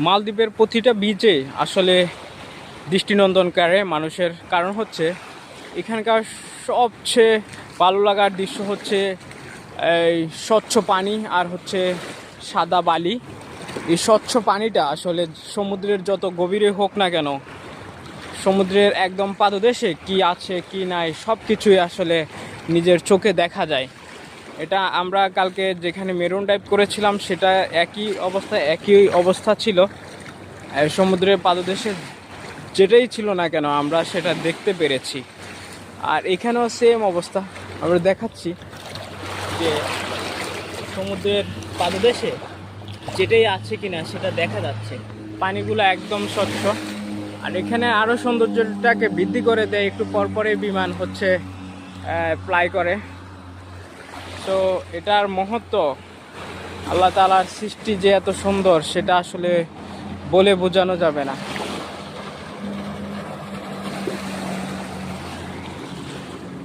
মালদ্বীপের প্রতিটা বিচে আসলে দৃষ্টিনন্দনকারী মানুষের কারণ হচ্ছে এখানকার সবচেয়ে ভালো লাগার দৃশ্য হচ্ছে এই স্বচ্ছ পানি আর হচ্ছে সাদা বালি। এই স্বচ্ছ পানিটা আসলে সমুদ্রের যত গভীরে হোক না কেন, সমুদ্রের একদম পাদদেশে কি আছে কি নাই সব কিছুই আসলে নিজের চোখে দেখা যায়। এটা আমরা কালকে যেখানে মেরুন ড্রাইভ করেছিলাম সেটা একই অবস্থা ছিল। সমুদ্রের পাদদেশে যেটাই ছিল না কেন আমরা সেটা দেখতে পেরেছি। আর এখানেও সেম অবস্থা আমরা দেখাচ্ছি যে সমুদ্রের পাদদেশে যেটাই আছে কিনা সেটা দেখা যাচ্ছে, পানিগুলো একদম স্বচ্ছ। আর এখানে আরও সৌন্দর্যটাকে বৃদ্ধি করে দেয়, একটু পরপরে বিমান হচ্ছে ফ্লাই করে। তো এটার মহত্ব, আল্লাহ তাআলার সৃষ্টি যে এত সুন্দর সেটা আসলে বলে বোঝানো যাবে না।